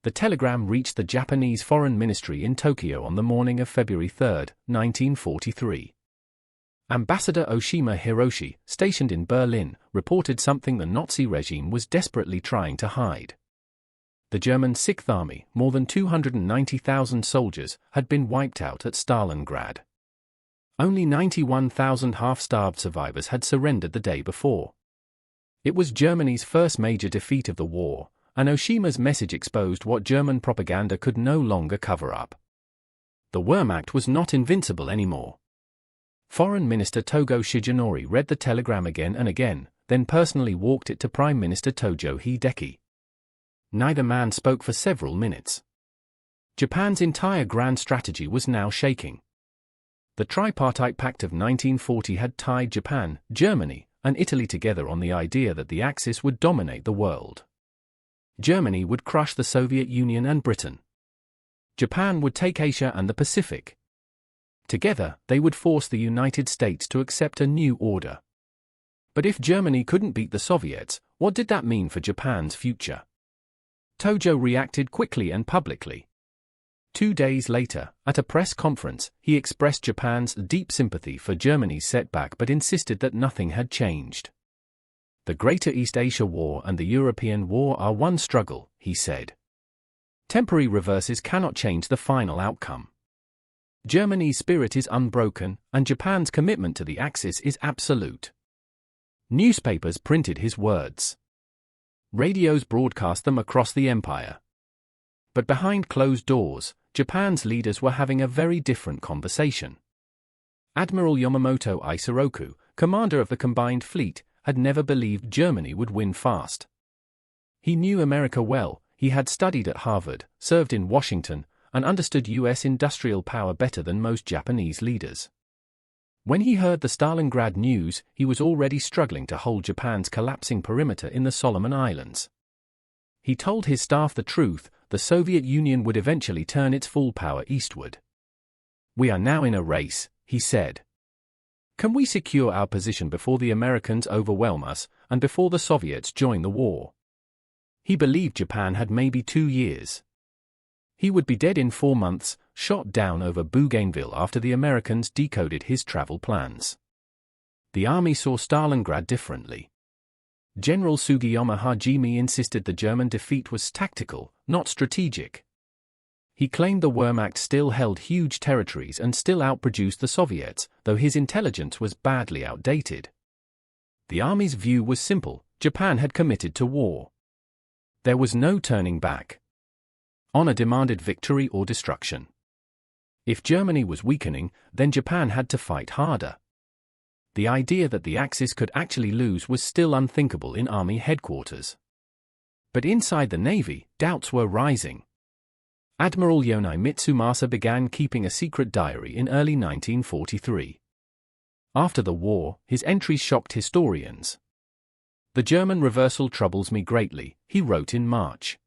The telegram reached the Japanese Foreign Ministry in Tokyo on the morning of February 3, 1943. Ambassador Oshima Hiroshi, stationed in Berlin, reported something the Nazi regime was desperately trying to hide. The German Sixth Army, more than 290,000 soldiers, had been wiped out at Stalingrad. Only 91,000 half-starved survivors had surrendered the day before. It was Germany's first major defeat of the war, and Oshima's message exposed what German propaganda could no longer cover up. The Wehrmacht was not invincible anymore. Foreign Minister Togo Shigenori read the telegram again and again, then personally walked it to Prime Minister Tojo Hideki. Neither man spoke for several minutes. Japan's entire grand strategy was now shaking. The Tripartite Pact of 1940 had tied Japan, Germany, and Italy together on the idea that the Axis would dominate the world. Germany would crush the Soviet Union and Britain. Japan would take Asia and the Pacific. Together, they would force the United States to accept a new order. But if Germany couldn't beat the Soviets, what did that mean for Japan's future? Tojo reacted quickly and publicly. 2 days later, at a press conference, he expressed Japan's deep sympathy for Germany's setback but insisted that nothing had changed. The Greater East Asia War and the European War are one struggle, he said. Temporary reverses cannot change the final outcome. Germany's spirit is unbroken, and Japan's commitment to the Axis is absolute. Newspapers printed his words. Radios broadcast them across the empire. But behind closed doors, Japan's leaders were having a very different conversation. Admiral Yamamoto Isoroku, commander of the combined fleet, had never believed Germany would win fast. He knew America well, he had studied at Harvard, served in Washington, and understood U.S. industrial power better than most Japanese leaders. When he heard the Stalingrad news, he was already struggling to hold Japan's collapsing perimeter in the Solomon Islands. He told his staff the truth: the Soviet Union would eventually turn its full power eastward. "We are now in a race," he said. "Can we secure our position before the Americans overwhelm us, and before the Soviets join the war?" He believed Japan had maybe 2 years. He would be dead in 4 months, shot down over Bougainville after the Americans decoded his travel plans. The army saw Stalingrad differently. General Sugiyama Hajime insisted the German defeat was tactical, not strategic. He claimed the Wehrmacht still held huge territories and still outproduced the Soviets, though his intelligence was badly outdated. The army's view was simple: Japan had committed to war. There was no turning back. Honor demanded victory or destruction. If Germany was weakening, then Japan had to fight harder. The idea that the Axis could actually lose was still unthinkable in army headquarters. But inside the navy, doubts were rising. Admiral Yonai Mitsumasa began keeping a secret diary in early 1943. After the war, his entries shocked historians. "The German reversal troubles me greatly," he wrote in March.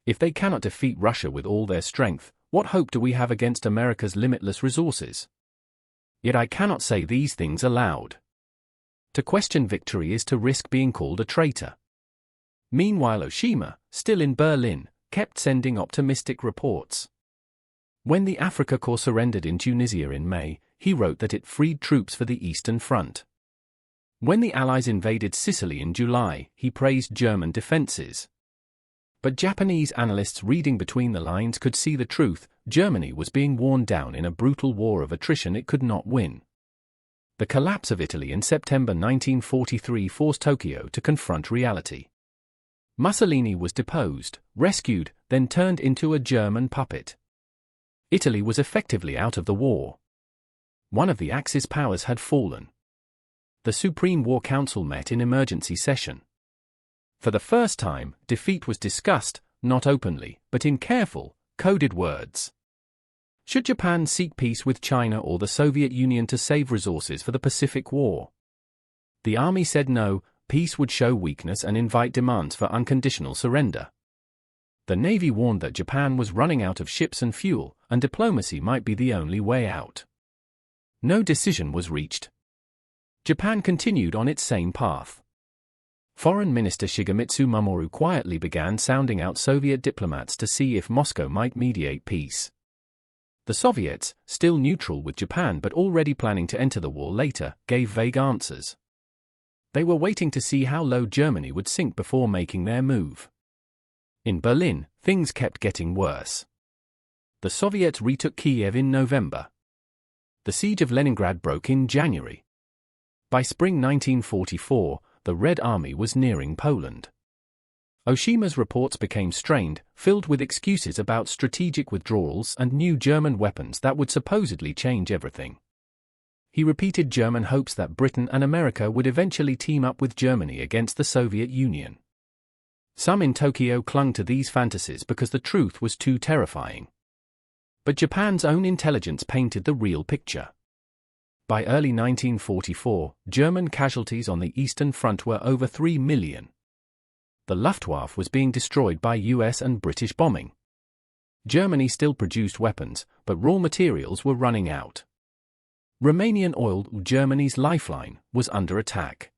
"If they cannot defeat Russia with all their strength, what hope do we have against America's limitless resources? Yet I cannot say these things aloud. To question victory is to risk being called a traitor." Meanwhile, Oshima, still in Berlin, kept sending optimistic reports. When the Afrika Korps surrendered in Tunisia in May, he wrote that it freed troops for the Eastern Front. When the Allies invaded Sicily in July, he praised German defenses. But Japanese analysts reading between the lines could see the truth: Germany was being worn down in a brutal war of attrition it could not win. The collapse of Italy in September 1943 forced Tokyo to confront reality. Mussolini was deposed, rescued, then turned into a German puppet. Italy was effectively out of the war. One of the Axis powers had fallen. The Supreme War Council met in emergency session. For the first time, defeat was discussed, not openly, but in careful, coded words. Should Japan seek peace with China or the Soviet Union to save resources for the Pacific War? The army said no: peace would show weakness and invite demands for unconditional surrender. The Navy warned that Japan was running out of ships and fuel, and diplomacy might be the only way out. No decision was reached. Japan continued on its same path. Foreign Minister Shigemitsu Mamoru quietly began sounding out Soviet diplomats to see if Moscow might mediate peace. The Soviets, still neutral with Japan but already planning to enter the war later, gave vague answers. They were waiting to see how low Germany would sink before making their move. In Berlin, things kept getting worse. The Soviets retook Kiev in November. The siege of Leningrad broke in January. By spring 1944, the Red Army was nearing Poland. Oshima's reports became strained, filled with excuses about strategic withdrawals and new German weapons that would supposedly change everything. He repeated German hopes that Britain and America would eventually team up with Germany against the Soviet Union. Some in Tokyo clung to these fantasies because the truth was too terrifying. But Japan's own intelligence painted the real picture. By early 1944, German casualties on the Eastern Front were over 3 million. The Luftwaffe was being destroyed by US and British bombing. Germany still produced weapons, but raw materials were running out. Romanian oil, Germany's lifeline, was under attack.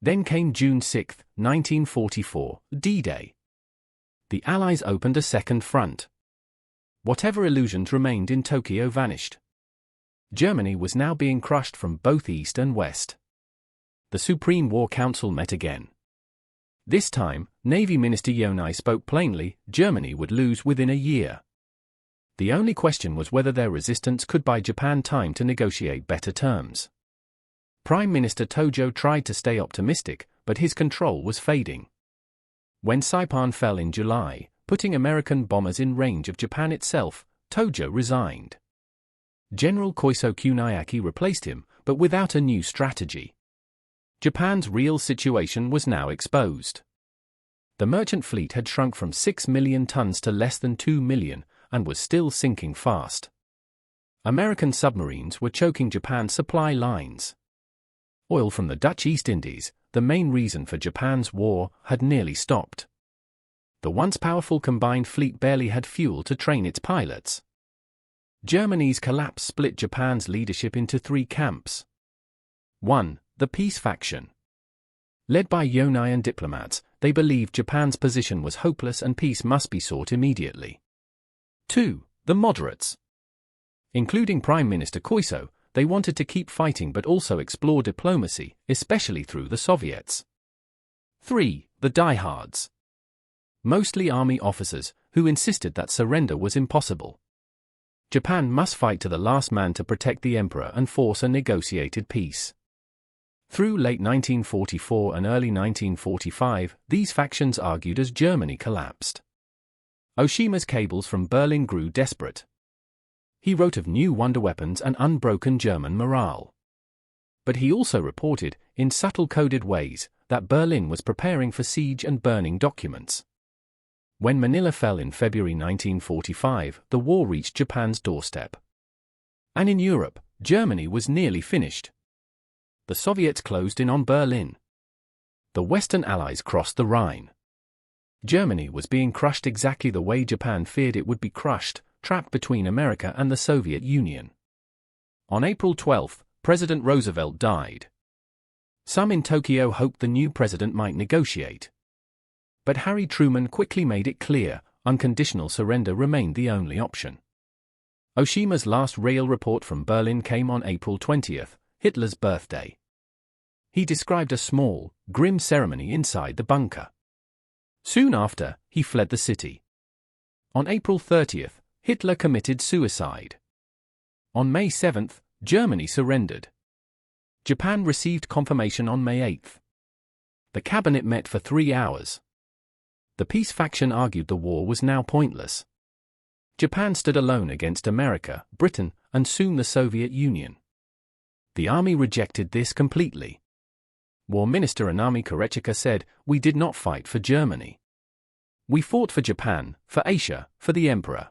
Then came June 6, 1944, D-Day. The Allies opened a second front. Whatever illusions remained in Tokyo vanished. Germany was now being crushed from both east and west. The Supreme War Council met again. This time, Navy Minister Yonai spoke plainly: Germany would lose within a year. The only question was whether their resistance could buy Japan time to negotiate better terms. Prime Minister Tojo tried to stay optimistic, but his control was fading. When Saipan fell in July, putting American bombers in range of Japan itself, Tojo resigned. General Koiso Kuniaki replaced him, but without a new strategy. Japan's real situation was now exposed. The merchant fleet had shrunk from 6 million tons to less than 2 million, and was still sinking fast. American submarines were choking Japan's supply lines. Oil from the Dutch East Indies, the main reason for Japan's war, had nearly stopped. The once powerful combined fleet barely had fuel to train its pilots. Germany's collapse split Japan's leadership into 3 camps. 1. The peace faction. Led by Yonai and diplomats, they believed Japan's position was hopeless and peace must be sought immediately. 2. The moderates. Including Prime Minister Koiso, they wanted to keep fighting but also explore diplomacy, especially through the Soviets. 3. The diehards. Mostly army officers, who insisted that surrender was impossible. Japan must fight to the last man to protect the emperor and force a negotiated peace. Through late 1944 and early 1945, these factions argued as Germany collapsed. Oshima's cables from Berlin grew desperate. He wrote of new wonder weapons and unbroken German morale. But he also reported, in subtle coded ways, that Berlin was preparing for siege and burning documents. When Manila fell in February 1945, the war reached Japan's doorstep. And in Europe, Germany was nearly finished. The Soviets closed in on Berlin. The Western Allies crossed the Rhine. Germany was being crushed exactly the way Japan feared it would be crushed, trapped between America and the Soviet Union. On April 12, President Roosevelt died. Some in Tokyo hoped the new president might negotiate. But Harry Truman quickly made it clear, unconditional surrender remained the only option. Oshima's last real report from Berlin came on April 20, Hitler's birthday. He described a small, grim ceremony inside the bunker. Soon after, he fled the city. On April 30, Hitler committed suicide. On May 7, Germany surrendered. Japan received confirmation on May 8. The cabinet met for 3 hours. The peace faction argued the war was now pointless. Japan stood alone against America, Britain, and soon the Soviet Union. The army rejected this completely. War Minister Anami Korechika said, "We did not fight for Germany. We fought for Japan, for Asia, for the emperor."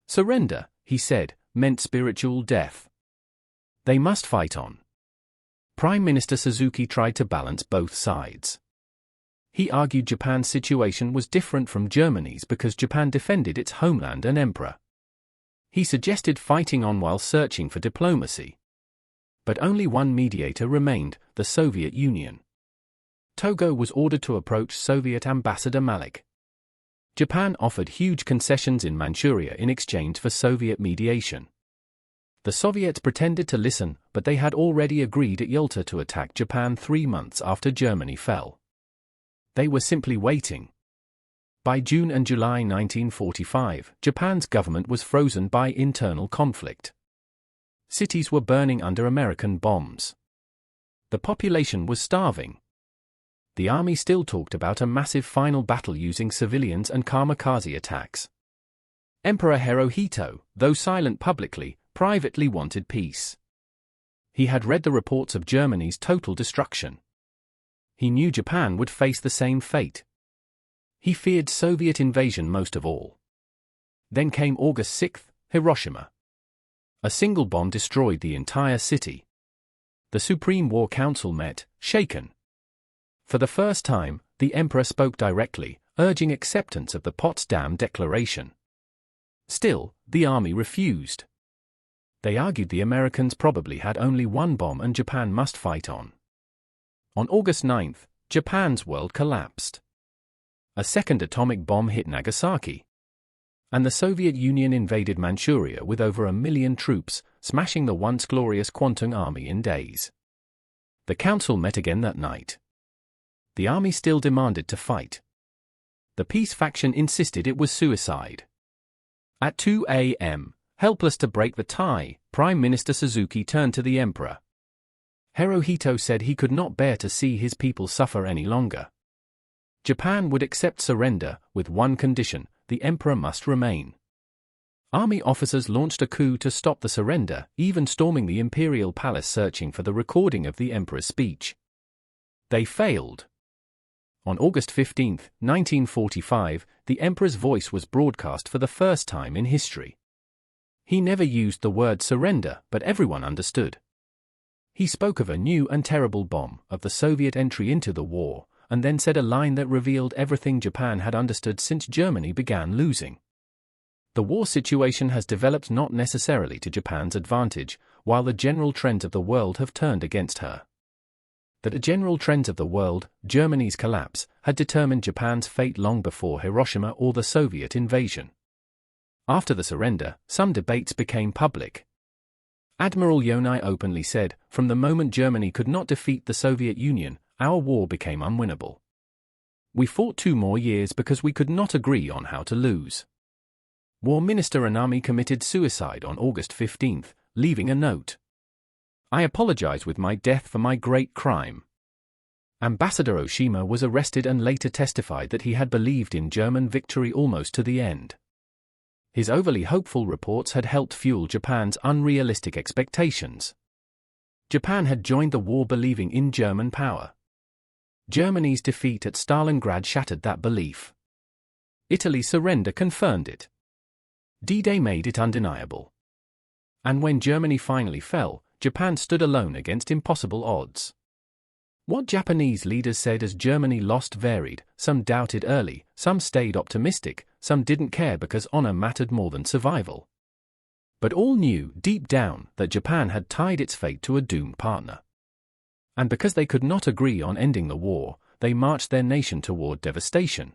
Surrender, he said, meant spiritual death. They must fight on. Prime Minister Suzuki tried to balance both sides. He argued Japan's situation was different from Germany's because Japan defended its homeland and emperor. He suggested fighting on while searching for diplomacy. But only one mediator remained, the Soviet Union. Togo was ordered to approach Soviet Ambassador Malik. Japan offered huge concessions in Manchuria in exchange for Soviet mediation. The Soviets pretended to listen, but they had already agreed at Yalta to attack Japan 3 months after Germany fell. They were simply waiting. By June and July 1945, Japan's government was frozen by internal conflict. Cities were burning under American bombs. The population was starving. The army still talked about a massive final battle using civilians and kamikaze attacks. Emperor Hirohito, though silent publicly, privately wanted peace. He had read the reports of Germany's total destruction. He knew Japan would face the same fate. He feared Soviet invasion most of all. Then came August 6, Hiroshima. A single bomb destroyed the entire city. The Supreme War Council met, shaken. For the first time, the emperor spoke directly, urging acceptance of the Potsdam Declaration. Still, the army refused. They argued the Americans probably had only one bomb and Japan must fight on. On August 9, Japan's world collapsed. A second atomic bomb hit Nagasaki. And the Soviet Union invaded Manchuria with over 1 million troops, smashing the once glorious Kwantung Army in days. The council met again that night. The army still demanded to fight. The peace faction insisted it was suicide. At 2 a.m., helpless to break the tie, Prime Minister Suzuki turned to the emperor. Hirohito said he could not bear to see his people suffer any longer. Japan would accept surrender, with one condition: the emperor must remain. Army officers launched a coup to stop the surrender, even storming the imperial palace searching for the recording of the emperor's speech. They failed. On August 15, 1945, the emperor's voice was broadcast for the first time in history. He never used the word surrender, but everyone understood. He spoke of a new and terrible bomb, of the Soviet entry into the war, and then said a line that revealed everything Japan had understood since Germany began losing. The war situation has developed not necessarily to Japan's advantage, while the general trends of the world have turned against her. That the general trends of the world, Germany's collapse, had determined Japan's fate long before Hiroshima or the Soviet invasion. After the surrender, some debates became public. Admiral Nagano openly said, "From the moment Germany could not defeat the Soviet Union, our war became unwinnable. We fought 2 more years because we could not agree on how to lose." War Minister Anami committed suicide on August 15, leaving a note. "I apologize with my death for my great crime." Ambassador Oshima was arrested and later testified that he had believed in German victory almost to the end. His overly hopeful reports had helped fuel Japan's unrealistic expectations. Japan had joined the war believing in German power. Germany's defeat at Stalingrad shattered that belief. Italy's surrender confirmed it. D-Day made it undeniable. And when Germany finally fell, Japan stood alone against impossible odds. What Japanese leaders said as Germany lost varied. Some doubted early, some stayed optimistic, some didn't care because honor mattered more than survival. But all knew, deep down, that Japan had tied its fate to a doomed partner. And because they could not agree on ending the war, they marched their nation toward devastation.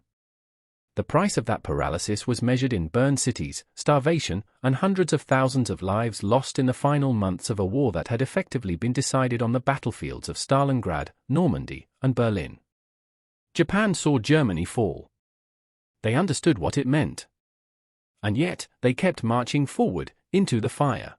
The price of that paralysis was measured in burned cities, starvation, and hundreds of thousands of lives lost in the final months of a war that had effectively been decided on the battlefields of Stalingrad, Normandy, and Berlin. Japan saw Germany fall. They understood what it meant. And yet, they kept marching forward, into the fire.